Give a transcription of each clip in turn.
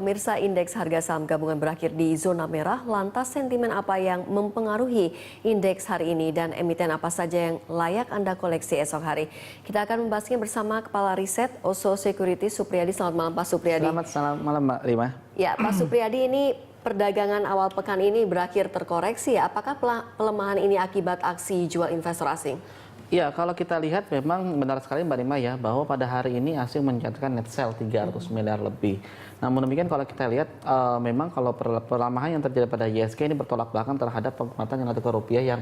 Pemirsa, indeks harga saham gabungan berakhir di zona merah. Lantas sentimen apa yang mempengaruhi indeks hari ini dan emiten apa saja yang layak Anda koleksi esok hari? Kita akan membahasnya bersama Kepala Riset Oso Securities Supriyadi. Selamat malam Pak Supriyadi. Selamat malam Mbak Rima. Ya Pak Supriyadi, ini perdagangan awal pekan ini berakhir terkoreksi ya. Apakah pelemahan ini akibat aksi jual investor asing? Ya, kalau kita lihat memang benar sekali Mbak Rima ya, bahwa pada hari ini asing mencatatkan net sell 300 miliar lebih. Namun demikian kalau kita lihat memang kalau pelemahan yang terjadi pada ISG ini bertolak belakang terhadap penguatan nilai tukar rupiah yang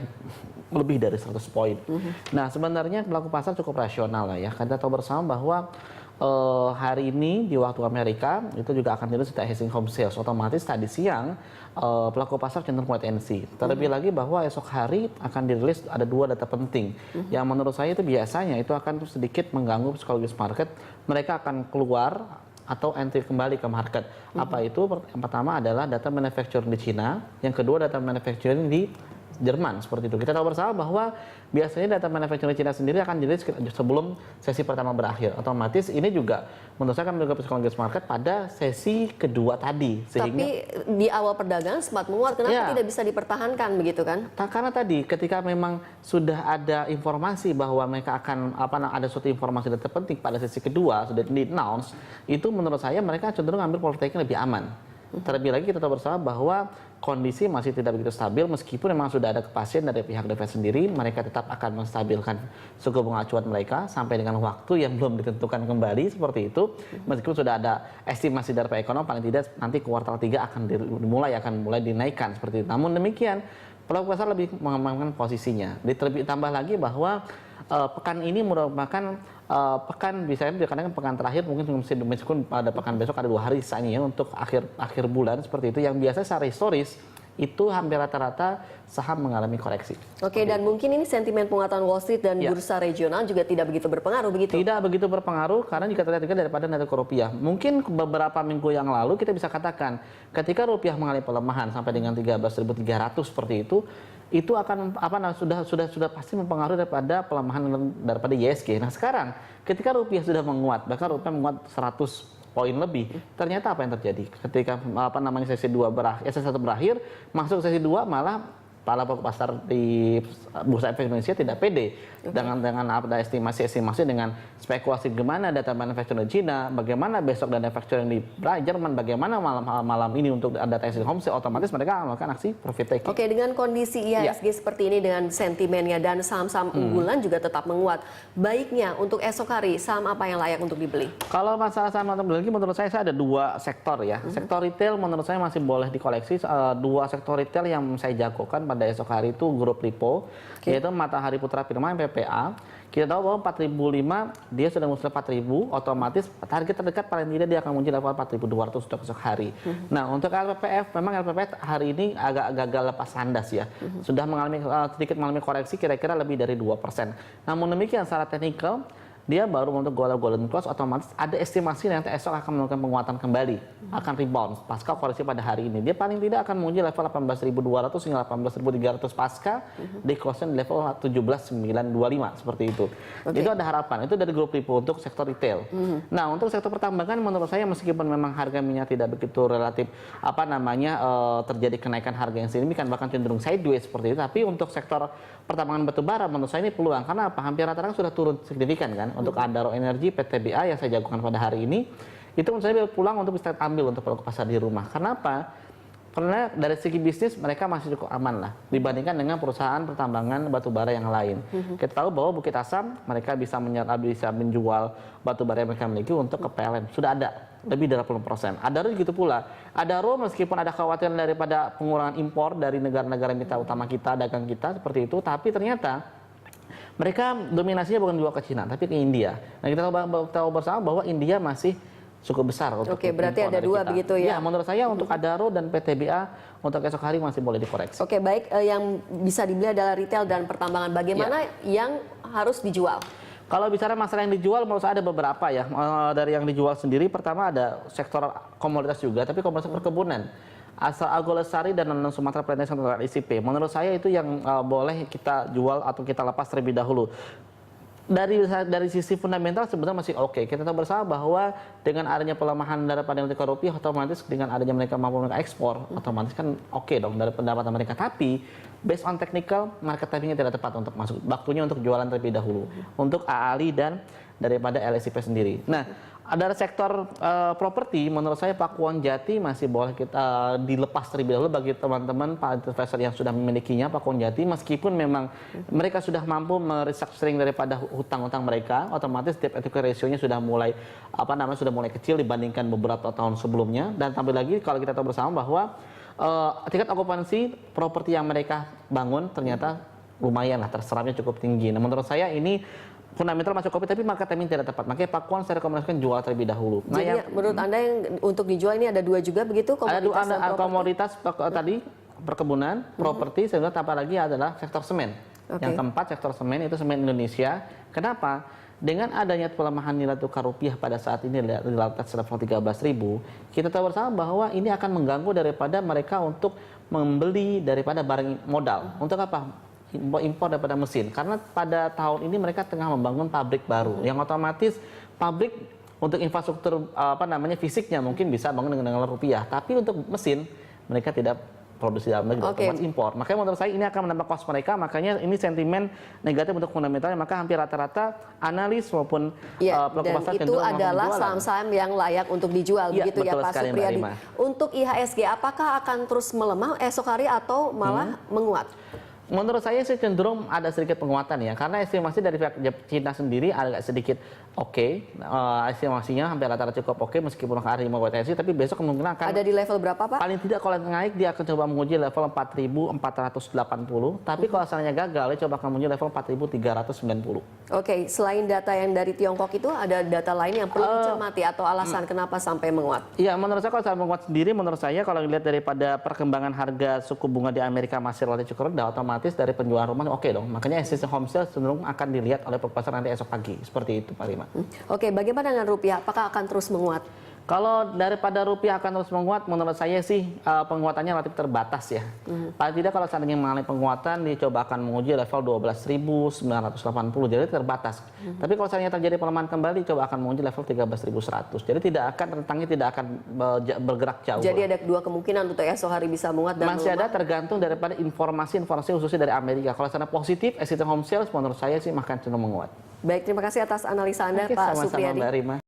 lebih dari 100 poin. Nah, sebenarnya pelaku pasar cukup rasional lah ya. Kita tahu bersama bahwa hari ini di waktu Amerika itu juga akan dirilis data housing home sales. Otomatis tadi siang pelaku pasar cenderung wait and see. Terlebih lagi bahwa esok hari akan dirilis ada dua data penting yang menurut saya itu biasanya itu akan sedikit mengganggu psikologis market. Mereka akan keluar atau entry kembali ke market. Apa itu? Yang pertama adalah data manufacturing di Cina, yang kedua data manufacturing di Jerman, seperti itu. Kita tahu bersama bahwa biasanya data manufacturing Cina sendiri akan dirilis sebelum sesi pertama berakhir. Otomatis ini juga menurut saya akan menjaga psikologis market pada sesi kedua tadi. Tapi di awal perdagangan sempat menguat, kenapa tidak bisa dipertahankan begitu kan? Karena tadi ketika memang sudah ada informasi bahwa mereka akan ada suatu informasi data penting pada sesi kedua sudah di-announce, itu menurut saya mereka cenderung ambil profit taking lebih aman. Terlebih lagi kita tahu bersama bahwa kondisi masih tidak begitu stabil meskipun memang sudah ada kepastian dari pihak The Fed sendiri, mereka tetap akan menstabilkan suku bunga acuan mereka sampai dengan waktu yang belum ditentukan kembali seperti itu. Meskipun sudah ada estimasi dari Pak Ekonom paling tidak nanti kuartal 3 akan mulai dinaikkan seperti itu. Namun demikian pelaku pasar lebih mengamankan posisinya. Ditambah lagi bahwa pekan ini merupakan pekan bisa dikatakan pekan terakhir, mungkin meskipun pada pekan besok ada 2 hari sisanya ya untuk akhir bulan seperti itu, yang biasa secara historis itu hampir rata-rata saham mengalami koreksi. Oke, dan mungkin ini sentimen penguatan Wall Street dan bursa regional juga tidak begitu berpengaruh begitu? Tidak begitu berpengaruh karena jika kita lihat daripada nilai tukar rupiah. Mungkin beberapa minggu yang lalu kita bisa katakan ketika rupiah mengalami pelemahan sampai dengan 13.300 seperti itu akan sudah pasti mempengaruhi daripada pelemahan daripada ISG. Nah, sekarang ketika rupiah sudah menguat, bahkan rupiah menguat 100 poin lebih, ternyata apa yang terjadi? Ketika sesi 1 berakhir, masuk sesi 2 malah para pelaku pasar di Bursa Efek Indonesia tidak pede dengan ada estimasi dengan spekulasi gimana data manufacturing di Cina, bagaimana besok data manufacturing di Jerman, bagaimana malam ini untuk data housing home sale, otomatis mereka melakukan aksi profit taking. Oke, dengan kondisi IHSG seperti ini dengan sentimennya dan saham-saham unggulan juga tetap menguat. Baiknya untuk esok hari saham apa yang layak untuk dibeli? Kalau masalah saham untuk dibeli, menurut saya ada 2 sektor ya. Sektor retail menurut saya masih boleh dikoleksi. 2 sektor retail yang saya jagokan pada esok hari itu grup Lipo, yaitu Matahari Putra Firma MPPA. Kita tahu bahwa 4.005 dia sudah muncul 4.000, otomatis target terdekat paling tidak dia akan muncul level 4.200 untuk esok hari. Nah, untuk LPPF memang LPPF hari ini agak gagal lepas landas ya. Sudah sedikit mengalami koreksi kira-kira lebih dari 2%. Namun demikian secara teknikal dia baru untuk golden close, otomatis ada estimasi nanti esok akan melakukan penguatan kembali, akan rebound pasca koreksi pada hari ini. Dia paling tidak akan muncul level 18.200 hingga 18.300 pasca di close di level 17.925 seperti itu. Itu ada harapan. Itu dari grup Lipo untuk sektor retail. Nah, untuk sektor pertambangan menurut saya meskipun memang harga minyak tidak begitu relatif terjadi kenaikan harga yang signifikan bahkan cenderung sideways seperti itu, tapi untuk sektor pertambangan batubara menurut saya ini peluang karena hampir rata-rata sudah turun signifikan kan. Untuk Adaro Energi, PTBA yang saya jagokan pada hari ini, itu menurut saya pulang untuk bisa ambil untuk pelaku pasar di rumah. Kenapa? Karena dari segi bisnis mereka masih cukup aman lah dibandingkan dengan perusahaan pertambangan batubara yang lain. Kita tahu bahwa Bukit Asam mereka bisa menjual batubara yang mereka miliki untuk ke PLN. Sudah ada lebih dari 80%. Adaro gitu pula. Adaro meskipun ada kekhawatiran daripada pengurangan impor dari negara-negara mitra utama kita, dagang kita seperti itu, tapi ternyata mereka dominasinya bukan jual ke Cina, tapi ke India. Nah, kita tahu bersama bahwa India masih cukup besar untuk berarti ada 2 begitu ya? Ya, menurut saya untuk Adaro dan PTBA untuk esok hari masih boleh dikoreksi. Oke, baik. Yang bisa dibeli adalah retail dan pertambangan. Bagaimana yang harus dijual? Kalau bicara masalah yang dijual, menurut saya ada beberapa ya. Dari yang dijual sendiri, pertama ada sektor komoditas juga, tapi komoditas perkebunan. Asal Agolesari dan Non Sumatera Plantation ICP. Menurut saya itu yang boleh kita jual atau kita lepas terlebih dahulu. dari sisi fundamental sebenarnya masih oke. Kita tahu bersama bahwa dengan adanya pelemahan daripada nilai tukar rupiah, otomatis dengan adanya mereka mampu ekspor, otomatis kan oke dong dari pendapatan mereka. Tapi based on technical, market timingnya tidak tepat untuk masuk. Waktunya untuk jualan terlebih dahulu. Untuk AALI dan daripada LSIP sendiri. Nah, ada sektor properti, menurut saya Pakuwon Jati masih boleh kita dilepas terlebih dahulu bagi teman-teman para investor yang sudah memilikinya Pakuwon Jati, meskipun memang mereka sudah mampu merestructuring daripada hutang-hutang mereka, otomatis debt equity ratio-nya sudah mulai sudah mulai kecil dibandingkan beberapa tahun sebelumnya. Dan tambah lagi kalau kita tahu bersama bahwa tingkat okupansi properti yang mereka bangun ternyata lumayan lah, terserapnya cukup tinggi. Nah, menurut saya ini fundamental masuk kopi, tapi market timing tidak tepat. Makanya Pakuwon saya rekomendasikan jual terlebih dahulu. Nah, jadi menurut Anda yang untuk dijual ini ada dua juga begitu? Ada komoditas tadi, perkebunan, properti, sehingga tambah lagi adalah sektor semen. Yang keempat, sektor semen itu semen Indonesia. Kenapa? Dengan adanya pelemahan nilai tukar rupiah pada saat ini di atas level 13.000, kita tahu bersama bahwa ini akan mengganggu daripada mereka untuk membeli daripada barang modal. Untuk apa? Impor daripada mesin, karena pada tahun ini mereka tengah membangun pabrik baru yang otomatis pabrik untuk infrastruktur fisiknya mungkin bisa bangun dengan rupiah, tapi untuk mesin mereka tidak produksi dalam negeri, otomatis impor. Makanya menurut saya ini akan menambah cost mereka, makanya ini sentimen negatif untuk fundamentalnya, maka hampir rata-rata analis maupun pelaku pasar dan itu adalah saham-saham yang layak untuk dijual, begitu ya Pak Supriyadi. Untuk IHSG apakah akan terus melemah esok hari atau malah menguat? Menurut saya sih cenderung ada sedikit penguatan ya, karena estimasi dari pihak Cina sendiri agak sedikit estimasinya hampir rata-rata cukup meskipun hari mau potensi, tapi besok kemungkinan akan ada di level berapa Pak? Paling tidak kalau naik dia akan coba menguji level 4.480, tapi kalau seandainya gagal dia coba akan menguji level 4.390. Selain data yang dari Tiongkok itu ada data lain yang perlu dicermati atau alasan kenapa sampai menguat? Iya, menurut saya kalau sampai menguat sendiri, menurut saya kalau dilihat daripada perkembangan harga suku bunga di Amerika masih relatif cukup rendah, otomatis dari penjualan rumah dong. Makanya existing home sales cenderung akan dilihat oleh pasar nanti esok pagi. Seperti itu Pak Rima. Bagaimana dengan rupiah? Apakah akan terus menguat? Kalau daripada rupiah akan terus menguat, menurut saya sih penguatannya relatif terbatas ya. Paling tidak kalau seandainya mengalami penguatan, dicoba akan menguji level 12.980, jadi terbatas. Tapi kalau seandainya terjadi pelemahan kembali, coba akan menguji level 13.100. Jadi rentangnya tidak akan bergerak jauh. Jadi ada dua kemungkinan untuk esok hari bisa menguat dan masih ada tergantung daripada informasi khususnya dari Amerika. Kalau sana positif, existing home sales menurut saya sih makan cenderung menguat. Baik, terima kasih atas analisa Anda Pak Supriyadi. Sama-sama Mbak Rima.